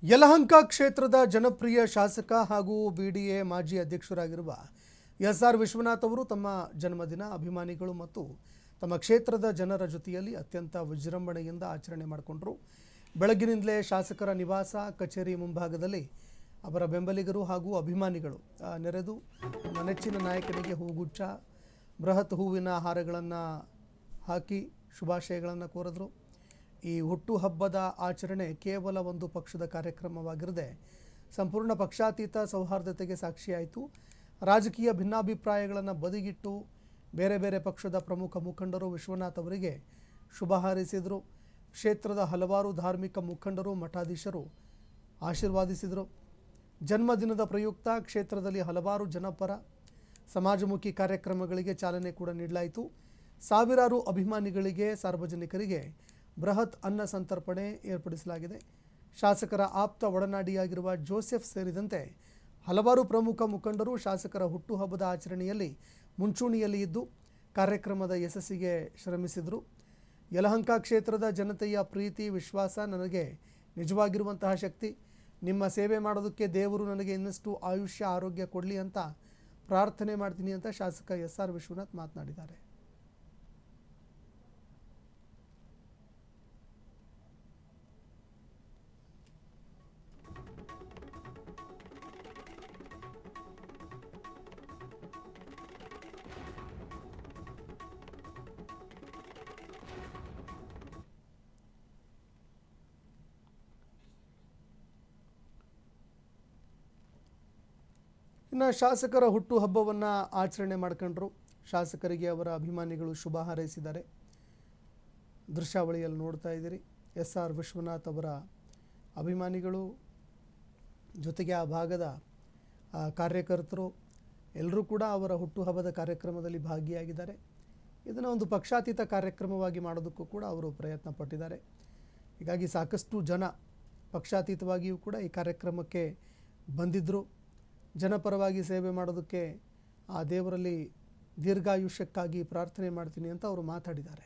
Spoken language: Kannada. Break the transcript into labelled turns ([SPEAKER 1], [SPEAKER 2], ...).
[SPEAKER 1] ಯಲಹಂಕ ಕ್ಷೇತ್ರದ ಜನಪ್ರಿಯ ಶಾಸಕ ಹಾಗೂ ಬಿಡಿಎ ಮಾಜಿ ಅಧ್ಯಕ್ಷರಾಗಿರುವ ಎಸ್.ಆರ್. ವಿಶ್ವನಾಥ್ ಅವರು ತಮ್ಮ ಜನ್ಮದಿನ ಅಭಿಮಾನಿಗಳು ಮತ್ತು ತಮ್ಮ ಕ್ಷೇತ್ರದ ಜನರ ಜೊತೆಯಲ್ಲಿ ಅತ್ಯಂತ ವಿಜೃಂಭಣೆಯಿಂದ ಆಚರಣೆ ಮಾಡಿಕೊಂಡರು. ಬೆಳಗ್ಗಿನಿಂದಲೇ ಶಾಸಕರ ನಿವಾಸ ಕಚೇರಿ ಮುಂಭಾಗದಲ್ಲಿ ಅವರ ಬೆಂಬಲಿಗರು ಹಾಗೂ ಅಭಿಮಾನಿಗಳು ನೆರೆದು ತಮ್ಮ ನೆಚ್ಚಿನ ನಾಯಕನಿಗೆ ಹೂಗುಚ್ಛ, ಬೃಹತ್ ಹೂವಿನ ಹಾರಗಳನ್ನು ಹಾಕಿ ಶುಭಾಶಯಗಳನ್ನು ಕೋರಿದರು. ಈ ಹುಟ್ಟುಹಬ್ಬದ ಆಚರಣೆ ಕೇವಲ ಒಂದು ಪಕ್ಷದ ಕಾರ್ಯಕ್ರಮವಾಗಿರದೆ ಸಂಪೂರ್ಣ ಪಕ್ಷಾತೀತ ಸೌಹಾರ್ದತೆಗೆ ಸಾಕ್ಷಿಯಾಯಿತು. ರಾಜಕೀಯ ಭಿನ್ನಾಭಿಪ್ರಾಯಗಳನ್ನು ಬದಿಗಿಟ್ಟು ಬೇರೆ ಬೇರೆ ಪಕ್ಷದ ಪ್ರಮುಖ ಮುಖಂಡರು ವಿಶ್ವನಾಥ್ ಅವರಿಗೆ ಶುಭ ಹಾರೈಸಿದರು. ಕ್ಷೇತ್ರದ ಹಲವಾರು ಧಾರ್ಮಿಕ ಮುಖಂಡರು, ಮಠಾಧೀಶರು ಆಶೀರ್ವಾದಿಸಿದರು. ಜನ್ಮದಿನದ ಪ್ರಯುಕ್ತ ಕ್ಷೇತ್ರದಲ್ಲಿ ಹಲವಾರು ಜನಪರ ಸಮಾಜಮುಖಿ ಕಾರ್ಯಕ್ರಮಗಳಿಗೆ ಚಾಲನೆ ಕೂಡ ನೀಡಲಾಯಿತು. ಸಾವಿರಾರು ಅಭಿಮಾನಿಗಳಿಗೆ, ಸಾರ್ವಜನಿಕರಿಗೆ ಬೃಹತ್ ಅನ್ನ ಸಂತರ್ಪಣೆ ಏರ್ಪಡಿಸಲಾಗಿದೆ. ಶಾಸಕರ ಆಪ್ತ ಒಡನಾಡಿಯಾಗಿರುವ ಜೋಸೆಫ್ ಸೇರಿದಂತೆ ಹಲವಾರು ಪ್ರಮುಖ ಮುಖಂಡರು ಶಾಸಕರ ಹುಟ್ಟುಹಬ್ಬದ ಆಚರಣೆಯಲ್ಲಿ ಮುಂಚೂಣಿಯಲ್ಲಿ ಇದ್ದು ಕಾರ್ಯಕ್ರಮದ ಯಶಸ್ಸಿಗೆ ಶ್ರಮಿಸಿದರು. ಯಲಹಂಕ ಕ್ಷೇತ್ರದ ಜನತೆಯ ಪ್ರೀತಿ, ವಿಶ್ವಾಸ ನನಗೆ ನಿಜವಾಗಿರುವಂತಹ ಶಕ್ತಿ. ನಿಮ್ಮ ಸೇವೆ ಮಾಡೋದಕ್ಕೆ ದೇವರು ನನಗೆ ಇನ್ನಷ್ಟು ಆಯುಷ್ಯ, ಆರೋಗ್ಯ ಕೊಡಲಿ ಅಂತ ಪ್ರಾರ್ಥನೆ ಮಾಡ್ತೀನಿ ಅಂತ ಶಾಸಕ ಎಸ್.ಆರ್. ವಿಶ್ವನಾಥ್ ಮಾತನಾಡಿದ್ದಾರೆ. ಇನ್ನು ಶಾಸಕರ ಹುಟ್ಟುಹಬ್ಬವನ್ನು ಆಚರಣೆ ಮಾಡ್ಕೊಂಡ್ರು. ಶಾಸಕರಿಗೆ ಅವರ ಅಭಿಮಾನಿಗಳು ಶುಭ ಹಾರೈಸಿದ್ದಾರೆ. ದೃಶ್ಯಾವಳಿಯಲ್ಲಿ ನೋಡ್ತಾ ಇದ್ದೀರಿ. ಎಸ್.ಆರ್. ವಿಶ್ವನಾಥ್ ಅವರ ಅಭಿಮಾನಿಗಳು ಜೊತೆಗೆ ಆ ಭಾಗದ ಕಾರ್ಯಕರ್ತರು ಎಲ್ಲರೂ ಕೂಡ ಅವರ ಹುಟ್ಟುಹಬ್ಬದ ಕಾರ್ಯಕ್ರಮದಲ್ಲಿ ಭಾಗಿಯಾಗಿದ್ದಾರೆ. ಇದನ್ನು ಒಂದು ಪಕ್ಷಾತೀತ ಕಾರ್ಯಕ್ರಮವಾಗಿ ಮಾಡೋದಕ್ಕೂ ಕೂಡ ಅವರು ಪ್ರಯತ್ನ ಪಟ್ಟಿದ್ದಾರೆ. ಹೀಗಾಗಿ ಸಾಕಷ್ಟು ಜನ ಪಕ್ಷಾತೀತವಾಗಿಯೂ ಕೂಡ ಈ ಕಾರ್ಯಕ್ರಮಕ್ಕೆ ಬಂದಿದ್ದರು. ಜನಪರವಾಗಿ ಸೇವೆ ಮಾಡೋದಕ್ಕೆ ಆ ದೇವರಲ್ಲಿ ದೀರ್ಘಾಯುಷ್ಯಕ್ಕಾಗಿ ಪ್ರಾರ್ಥನೆ ಮಾಡ್ತೀನಿ ಅಂತ ಅವರು ಮಾತಾಡಿದ್ದಾರೆ.